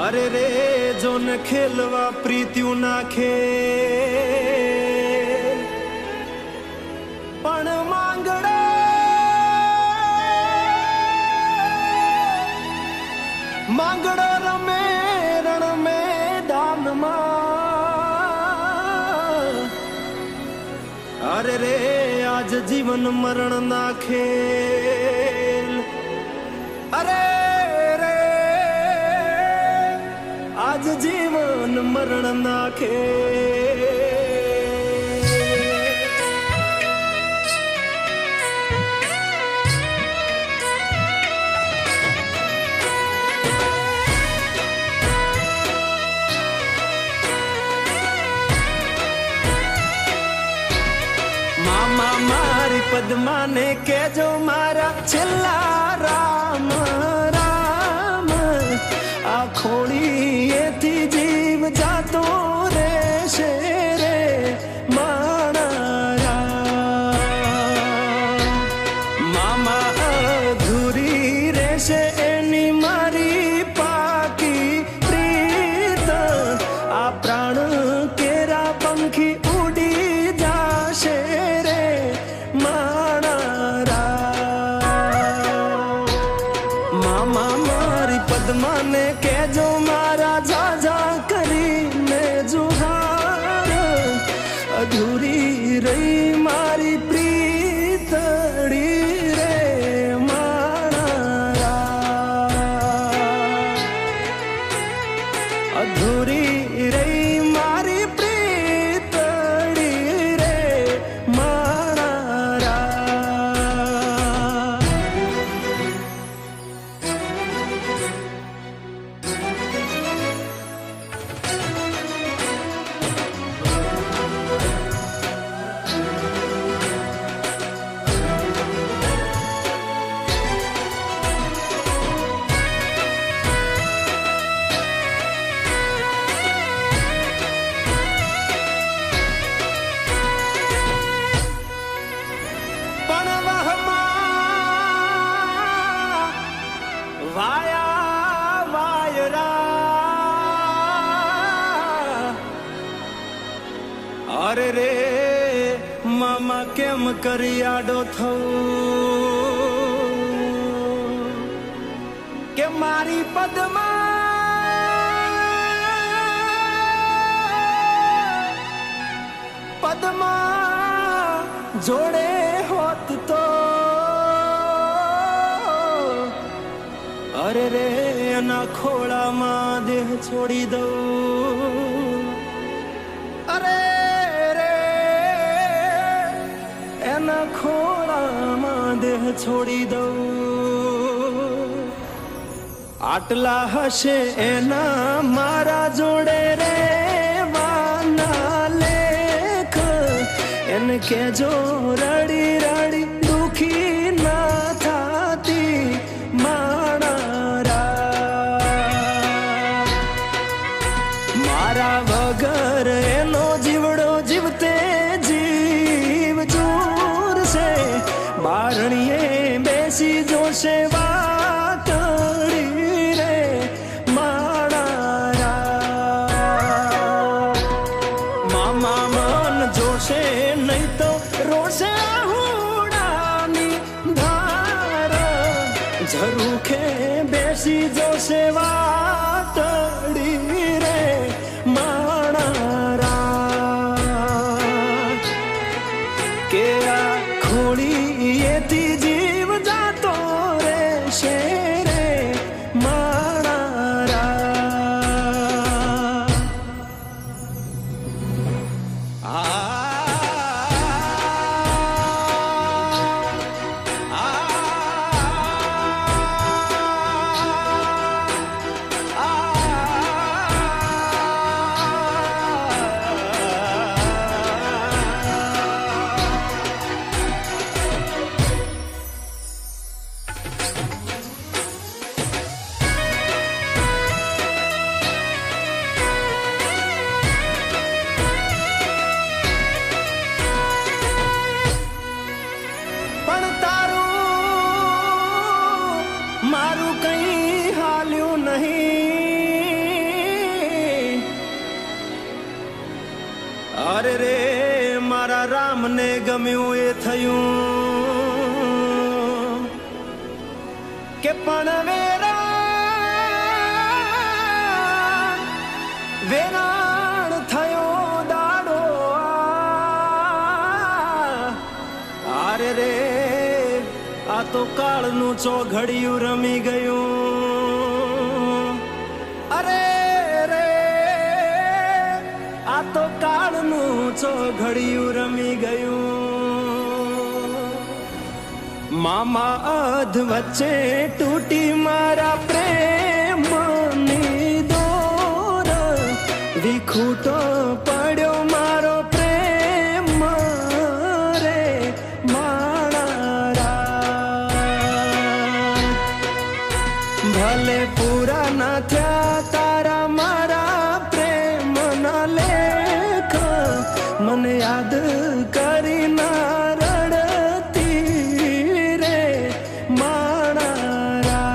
अरे रे जो न खेलवा प्रीत्यु नाखे पण मांगड़े मांगड़ो रमे रण मैदान मां। अरे रे आज जीवन मरण ना खेल। अरे रे आज जीवन मरण ना खेल। मामा मारी पद्मा ने के जो मारा छेल्ला राम राम आ खोड़ी थी जीव जातो रे शेरे माना मामा अधूरी रेशे एनी मारी पाकी प्रीत आ प्राण केरा पंखी उड़ी जाशे पद्मा ने के जो मारा जा जा करी मैं जुहार अधूरी रही मारी प्रीतड़ी रे मारा अधूरी रही मारी प्रीतड़ी रे मारा। वाया वायरा अरे रे मामा केम करी आडो थो के मारी पद्मा पद्मा जोड़े होत तो अरे रे एना खोड़ा मां देह छोड़ी दो। अरे रे एना खोड़ा मां देह छोड़ी दो। आटला हशे एना मारा जोड़े रे वाना लेख एन के जो रड़ी रड़ी दुखी ना थाती माना वगर एनो जीवड़ो जीवते जीव चूर से बारणिए बेसी जोशे वाकड़ी रे माड़ा मामा मन जोशे नहीं तो रोशे हुडानी धार झरूखे बेसी जोशे वाकड़ी रे माना के खोड़ी ये थी जीव जातो रे शेरे माना મારું કઈ હાલ્યું નહીં. અરે રે મારા રામને ગમ્યું એ થયું કે પણ વેરાણ થયો દાડો. આરે રે આ તો કાળનું ચોઘડિયું રમી ગયું. અરે રે આ તો કાળનું ચોઘડિયું રમી ગયું. મામા અધ વચ્ચે તૂટી મારા પ્રેમની દોર, વિખૂટો પડ્યો મારો પ્રેમ રે માણારા. ભલે પૂરા ના થયા તારા મારા પ્રેમના લેખ, મને યાદ કરી ના રડતી રે માણારા.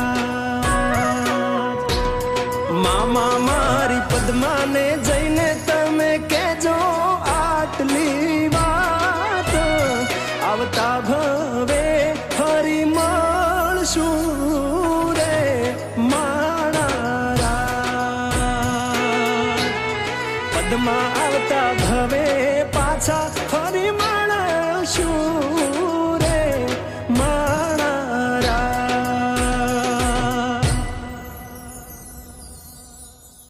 મામા મારી પદ્માને જઈને તમે કેજો આટલી વાત, આવતા ભવે ફરી મળશું રે માણારા. પદ્મા આવતા ભવે પાછા